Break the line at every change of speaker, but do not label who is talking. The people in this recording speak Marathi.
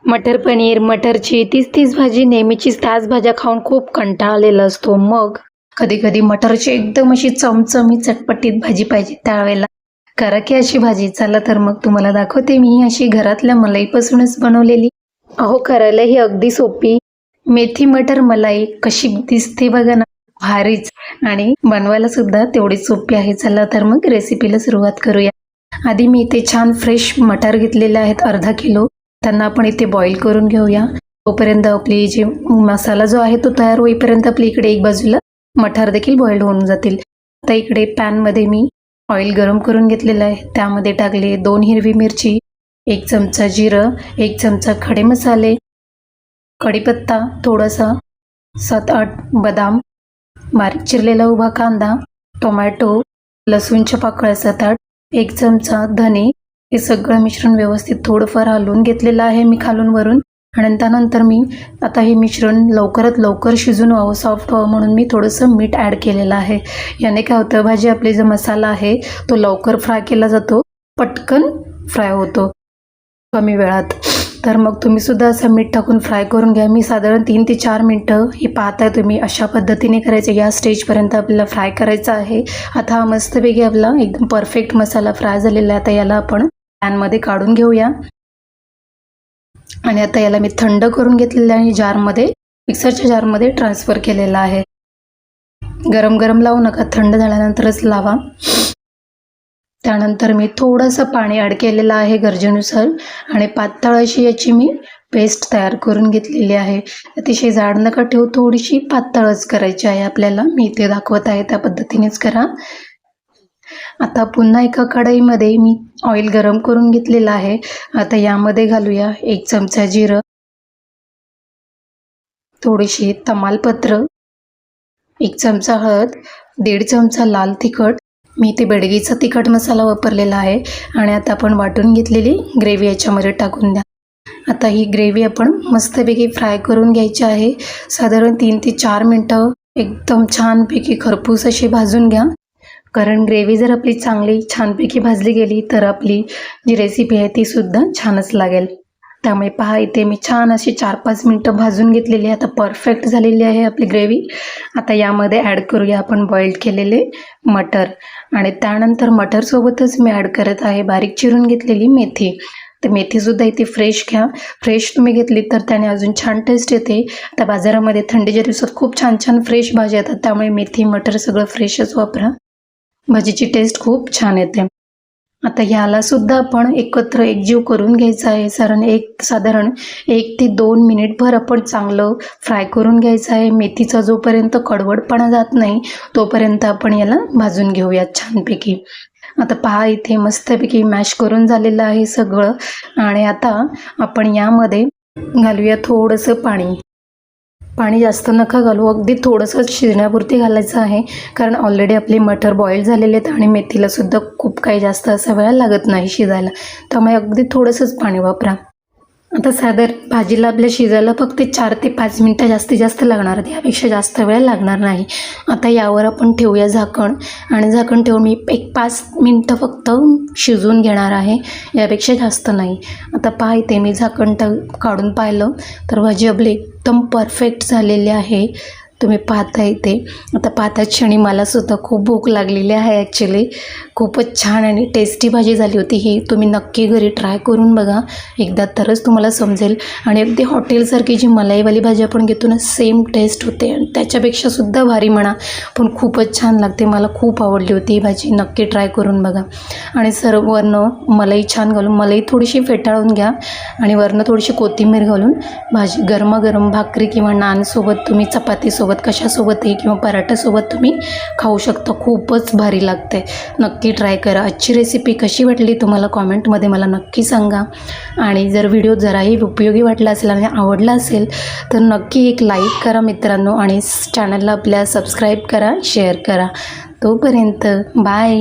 मटर पनीर, मटरची तीच भाजी, नेहमीचीच त्याच भाज्या खाऊन खूप कंटाळलेला असतो. मग कधी कधी मटरची एकदम अशी चमचमी चटपटीत भाजी पाहिजे, त्यावेळेला करा की अशी भाजी. चला तर मग तुम्हाला दाखवते मी अशी घरातल्या मलाईपासूनच बनवलेली. अहो करायला ही अगदी सोपी मेथी मटर मलाई कशी दिसते बघा ना, भारीच. आणि बनवायला सुद्धा तेवढीच सोपी आहे. चला तर मग रेसिपीला सुरुवात करूया. आधी मी इथे छान फ्रेश मटार घेतलेले आहेत अर्धा किलो. त्यांना आपण इथे बॉईल करून घेऊया. तोपर्यंत आपली जी मसाला जो आहे तो तयार होईपर्यंत आपली इकडे एक बाजूला मटार देखील बॉईल होऊन जातील. आता इकडे पॅनमध्ये मी ऑइल गरम करून घेतलेलं आहे. त्यामध्ये टाकले 2 हिरवी मिरची, 1 चमचा जिरं, 1 चमचा खडे मसाले, कढीपत्ता थोडासा, 7-8 बदाम, बारीक चिरलेला उभा कांदा, टोमॅटो, लसूणच्या पाकळ्या 7-8, 1 चमचा धने. हे सगळं मिश्रण व्यवस्थित थोडंफार हलवून घेतलेलं आहे मी खालून वरून. आणि त्यानंतर मी आता हे मिश्रण लवकरात लवकर शिजून व्हावं, सॉफ्ट व्हावं म्हणून मी थोडंसं मीठ ॲड केलेलं आहे. याने काय होतं, भाजी आपली जो मसाला आहे तो लवकर फ्राय केला जातो, पटकन फ्राय होतो कमी वेळात. तर मग तुम्ही सुद्धा असं मीठ टाकून फ्राय करून घ्या. मी साधारण 3 ते 4 मिनटं हे पाहताय तुम्ही अशा पद्धतीने करायचं. या स्टेजपर्यंत आपल्याला फ्राय करायचं आहे. आता हा मस्तपैकी आपला एकदम परफेक्ट मसाला फ्राय झालेला आहे. आता याला आपण पॅनमध्ये काढून घेऊया. आणि आता याला मी थंड करून घेतलेलं आहे, जारमध्ये, मिक्सरच्या जारमध्ये ट्रान्सफर केलेला आहे. गरम गरम लावू नका, थंड झाल्यानंतरच लावा. त्यानंतर मी थोडंसं पाणी ॲड केलेलं आहे गरजेनुसार. आणि पातळ अशी याची मी पेस्ट तयार करून घेतलेली आहे. अतिशय जाड नका ठेवू, थोडीशी पातळच करायची आहे आपल्याला. मी इथे दाखवत आहे त्या पद्धतीनेच करा. आता पुन्हा एका कढईमध्ये मी ऑइल गरम करून घेतलेलं आहे. आता यामध्ये घालूया 1 चमचा जिरं, थोडीशी तमालपत्र, 1 चमचा हळद, 1.5 चमचा लाल तिखट. मी इथे बेडगीचा तिखट मसाला वापरलेला आहे. आणि आता आपण वाटून घेतलेली ग्रेव्ही याच्यामध्ये टाकून द्या. आता ही ग्रेव्ही आपण मस्तपैकी फ्राय करून घ्यायची आहे. साधारण 3 ते 4 मिनटं एकदम छानपैकी खरपूस अशी भाजून घ्या. कारण ग्रेव्ही जर आपली चांगली छानपैकी भाजली गेली तर आपली जी रेसिपी आहे ती सुद्धा छानच लागेल. त्यामुळे पहा इथे मी छान अशी 4-5 मिनटं भाजून घेतलेली आहे. आता परफेक्ट झालेली आहे आपली ग्रेव्ही. आता यामध्ये ॲड करूया आपण बॉइल्ड केलेले मटर. आणि त्यानंतर मटरसोबतच मी ॲड करत आहे बारीक चिरून घेतलेली मेथी. तर मेथीसुद्धा इथे फ्रेश घ्या. फ्रेश तुम्ही घेतली तर त्याने अजून छान टेस्ट येते. आता बाजारामध्ये थंडीच्या दिवसात खूप छान छान फ्रेश भाज्या येतात, त्यामुळे मेथी मटर सगळं फ्रेशच वापरा. भाजीची टेस्ट खूप छान येते. आता ह्याला सुद्धा आपण एकत्र एकजीव करून घ्यायचं आहे. साधारण 1 ते 2 मिनिटभर आपण चांगलं फ्राय करून घ्यायचं आहे. मेथीचा जोपर्यंत कडवटपणा जात नाही तोपर्यंत आपण याला भाजून घेऊया छानपैकी. आता पहा इथे मस्तपैकी मॅश करून झालेलं आहे सगळं. आणि आता आपण यामध्ये घालूया थोडंसं पाणी. पाणी जास्त नका घालू, अगदी थोडंसं शिजण्यापुरती घालायचं आहे. कारण ऑलरेडी आपले मटर बॉईल झालेले आहेत आणि मेथीला सुद्धा खूप काही जास्त असा वेळ लागत नाही शिजायला, त्यामुळे अगदी थोडंसंच पाणी वापरा. आता साधारण भाजीला आपल्या शिजायला फक्त 4 ते 5 मिनटं जास्तीत जास्त लागणार आहेत, यापेक्षा जास्त वेळ लागणार नाही. आता यावर आपण ठेवूया झाकण. आणि झाकण ठेवून मी 1-5 मिनटं फक्त शिजवून घेणार आहे, यापेक्षा जास्त नाही. आता पहा इथे मी झाकण काढून पाहिलं तर भाजी आपली एकदम परफेक्ट झालेली आहे. तुम्ही पाहता इथे. आता पाहता क्षणी मला सुद्धा खूप भूक लागलेली आहे ॲक्च्युली. खूपच छान आणि टेस्टी भाजी झाली होती ही. तुम्ही नक्की घरी ट्राय करून बघा एकदा, तरच तुम्हाला समजेल. आणि अगदी हॉटेलसारखी जी मलाईवाली भाजी आपण घेतो ना, सेम टेस्ट होते आणि त्याच्यापेक्षा सुद्धा भारी म्हणा, पण खूपच छान लागते. मला खूप आवडली होती ही भाजी. नक्की ट्राय करून बघा. आणि सर्व वरनं मलाई छान घालून, मलाई थोडीशी फेटाळून घ्या आणि वरनं थोडीशी कोथिंबीर घालून भाजी गरमागरम भाकरी किंवा नानसोबत, तुम्ही चपातीसोबत, कशासोबतही किंवा पराठ्यासोबत तुम्ही खाऊ शकता. खूपच भारी लागते. नक्की ट्राय करा. आजची रेसिपी कशी वाटली तुम्हाला कॉमेंटमध्ये मला नक्की सांगा. आणि जर व्हिडिओ जराही उपयोगी वाटला असेल आणि आवडला असेल तर नक्की एक लाईक करा मित्रांनो. आणि चॅनलला आपल्या सबस्क्राईब करा, शेअर करा. तोपर्यंत बाय.